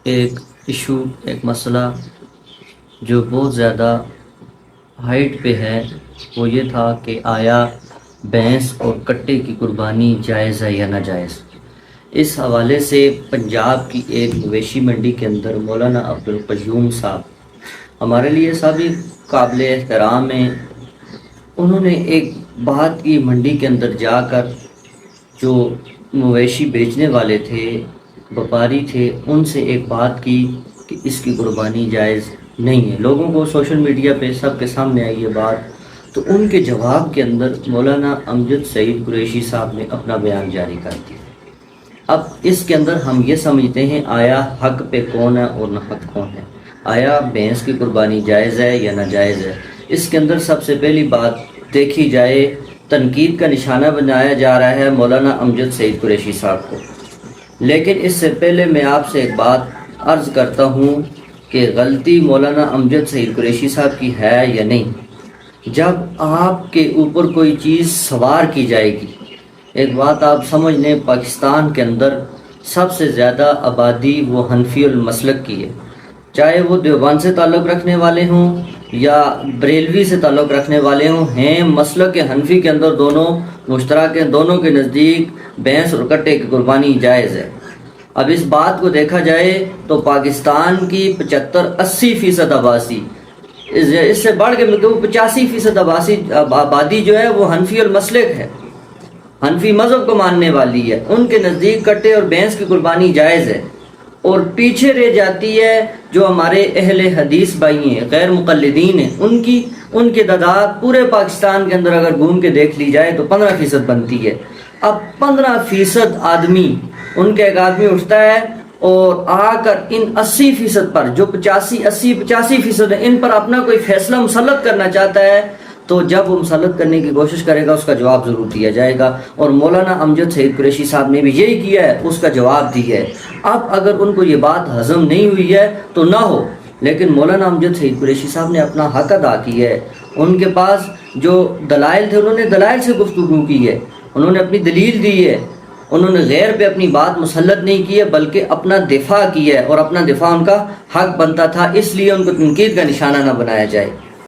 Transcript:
ایک ایشو، ایک مسئلہ جو بہت زیادہ ہائٹ پہ ہے، وہ یہ تھا کہ آیا بھینس اور کٹے کی قربانی جائز ہے یا ناجائز۔ اس حوالے سے پنجاب کی ایک مویشی منڈی کے اندر مولانا عبدالقیوم صاحب ہمارے لیے سابق قابل احترام ہیں۔ انہوں نے ایک بات کی منڈی کے اندر جا کر، جو مویشی بیچنے والے تھے، وپاری تھے، ان سے ایک بات کی کہ اس کی قربانی جائز نہیں ہے۔ لوگوں کو سوشل میڈیا پہ سب کے سامنے آئی یہ بات، تو ان کے جواب کے اندر مولانا امجد سعید قریشی صاحب نے اپنا بیان جاری کر دیا۔ اب اس کے اندر ہم یہ سمجھتے ہیں آیا حق پہ کون ہے اور ناحق کون ہے، آیا بھینس کی قربانی جائز ہے یا ناجائز ہے۔ اس کے اندر سب سے پہلی بات دیکھی جائے، تنقید کا نشانہ بنایا جا رہا ہے مولانا امجد سعید قریشی صاحب کو۔ لیکن اس سے پہلے میں آپ سے ایک بات عرض کرتا ہوں کہ غلطی مولانا امجد سعید قریشی صاحب کی ہے یا نہیں۔ جب آپ کے اوپر کوئی چیز سوار کی جائے گی، ایک بات آپ سمجھ لیں، پاکستان کے اندر سب سے زیادہ آبادی وہ حنفی المسلک کی ہے، چاہے وہ دیوبند سے تعلق رکھنے والے ہوں یا بریلوی سے تعلق رکھنے والے ہوں، ہیں مسلک حنفی کے اندر دونوں مشترک ہیں، دونوں کے نزدیک بھینس اور کٹے کی قربانی جائز ہے۔ اب اس بات کو دیکھا جائے تو پاکستان کی 75-80% آبادی، اس سے بڑھ کے 85% آبادی جو ہے وہ حنفی المسلک ہے، حنفی مذہب کو ماننے والی ہے۔ ان کے نزدیک کٹے اور بھینس کی قربانی جائز ہے، اور پیچھے رہ جاتی ہے جو ہمارے اہل حدیث بھائی ہیں، غیر مقلدین ہیں، ان کی تعداد پورے پاکستان کے اندر اگر گھوم کے دیکھ لی جائے تو 15% بنتی ہے۔ اب 15% آدمی، ان کا ایک آدمی اٹھتا ہے اور آ کر ان 80% پر، جو 85% ہے، ان پر اپنا کوئی فیصلہ مسلط کرنا چاہتا ہے، تو جب وہ مسلط کرنے کی کوشش کرے گا اس کا جواب ضرور دیا جائے گا، اور مولانا امجد سعید قریشی صاحب نے بھی یہی کیا ہے، اس کا جواب دیا ہے۔ اب اگر ان کو یہ بات ہضم نہیں ہوئی ہے تو نہ ہو، لیکن مولانا امجد سعید قریشی صاحب نے اپنا حق ادا کیا ہے۔ ان کے پاس جو دلائل تھے، انہوں نے دلائل سے گفتگو کی ہے، انہوں نے اپنی دلیل دی ہے، انہوں نے غیر پہ اپنی بات مسلط نہیں کی ہے بلکہ اپنا دفاع کیا ہے، اور اپنا دفاع ان کا حق بنتا تھا، اس لیے ان کو تنقید کا نشانہ نہ بنایا جائے۔